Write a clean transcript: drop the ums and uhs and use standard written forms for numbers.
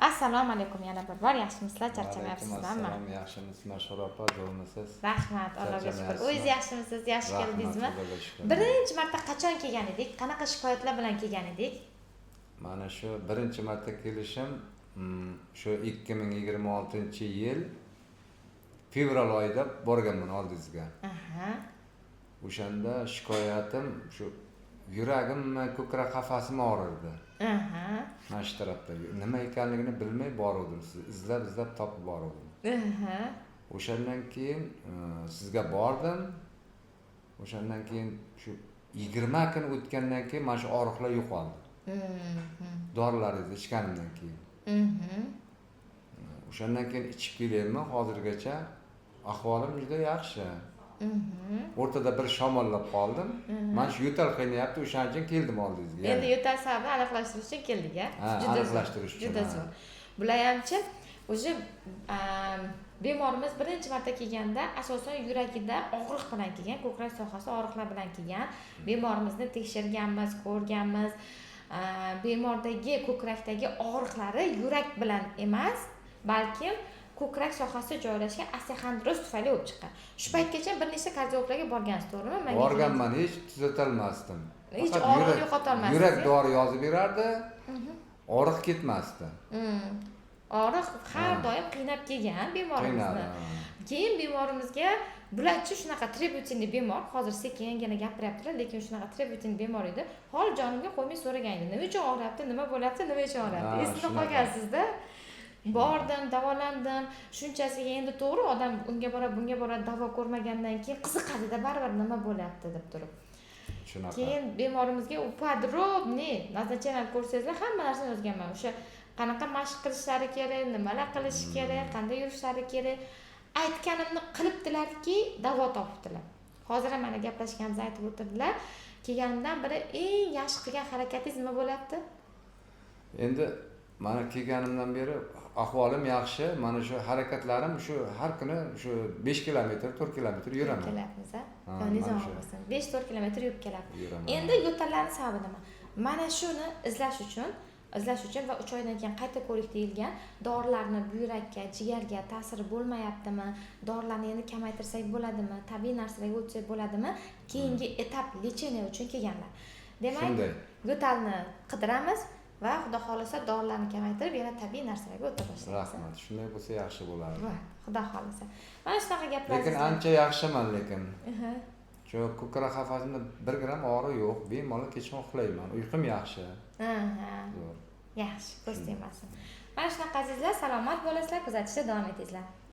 Assalomu alaykum yana bir bor. Yaxshimisizlar, charchamayapsizlarmi? Assalom, yaxshimisiz, Mashhur opa, zo'rmisiz? Rahmat, Allohga shukr. O'zingiz yaxshimisiz? Yaxshi keldingizmi? Birinchi marta qachon kelgan edik? Qanaqa shikoyatlar bilan kelgan edik? Mana shu birinchi marta kelishim shu 2026-yil fevral oyida borganman oldingizga. O'shanda shikoyatim shu yuragimmi, ko'krak qafasimi og'rirdi. Mana shu tarafda nima ekanligini bilmay borgandim. Sizni izlab topib borgandim. O'shandan keyin sizga bordim. O'shandan keyin shu 20 kun o'tgandan keyin mana shu og'riqlar yo'qoldi. Dorilaringizni ichganimdan keyin. O'shandan keyin ichib kelyapman, hozirgacha ahvolim juda yaxshi. O'rtada bir shamollab qoldim. Mana shu yo'tal qiynayapti, o'shaning uchun keldim oldingizga. Endi yo'tal sababini aniqlashtirish uchun keldik-a? Aniqlashtirish uchun. Juda zo'r. Bularhamchi o'sha bemorimiz birinchi marta kelganda asosan yuragida og'riq bilan kelgan, ko'krak sohasi og'riqlar bilan kelgan. Bemorimizni tekshirganmiz, ko'rganmiz. Bemordagi ko'krakdagi og'riqlari yurak bilan emas, balkim ko'krak sohasida joylashgan osteoxondroz tufayli bo'lib chiqqan. Shu paytgacha bir nechta kardiologlarga borgansiz, to'g'rimi? Borganman, hech tuzatilmasdim. Hech og'riq yo'qota olmasdingiz. Yurak dori yozib berardi, og'riq ketmasdi. Og'riq har doim qiynab kelgan bemorimizni. Keyin bemorimizga bularchi shunaqa tributinli bemor, hozir sekingina gapiryaptilar, lekin shunaqa tributinli bemor edi. Hol jonimga qo'ymay so'ragan edi. Nima uchun og'riyapti, nima bo'lyapti, nima uchun og'riyapti? Esida qolgansizda. Bordim, davolandim. Shunchasiga endi to'g'ri odam unga boradi, bunga boradi, davo ko'rmagandan keyin qiziqadi-da, baribir nima bo'lyapti deb turib. Shunaqa. Keyin bemorimizga podrobniy nazarchalar ko'rsangizlar, hamma narsani yozganman. O'sha qanaqa mashq qilishlari kerak, nimalar qilish kerak, qanday yurishlari kerak. Aytganimni qilibdilarki, davo topibdilar. Hozir ham mana gaplashganimizni aytib o'tirdilar. Kelganimdan biri eng yaxshi qilgan harakatingiz nima bo'lyapti? Endi mana kelganimdan beri ahvolim yaxshi. Mana shu harakatlarim shu har kuni shu 5 kilometr, 4 kilometr yuraman. Kelyapmiz, a? Yoningiz bo'lsin. 5-4 kilometr yurib kelyapti. Endi yo'tallarning sababi nima? Mana shuni izlash uchun va 3 oydan keyin qayta ko'rik deyilgan dorilarni buyrakka, jigarga ta'siri bo'lmayaptimi? Dorilarni endi kamaytirsak bo'ladimi? Tabiiy narsalarga o'tsak bo'ladimi? Keyingi etap lecheniya uchun kelganlar. Demak, yo'talni qidiramiz va xudo xolisa dorilarni kamaytirib, yana tabiiy narsalarga o'ta boshlaymiz. Rahmat. Shunday bo'lsa yaxshi bo'lardi. Xudo xolisa. Mana shunaqa gaplar. Lekin ancha yaxshiman lekin. Shu ko'krak qafasimda 1 gram og'riq yo'q. Bemalol kechqurun uxlayman. Uyqum yaxshi. Yaxshi, ko'z tegmasin. Mana shunaqa azizlar, salomat bo'lasizlar, kuzatishda davom etingizlar.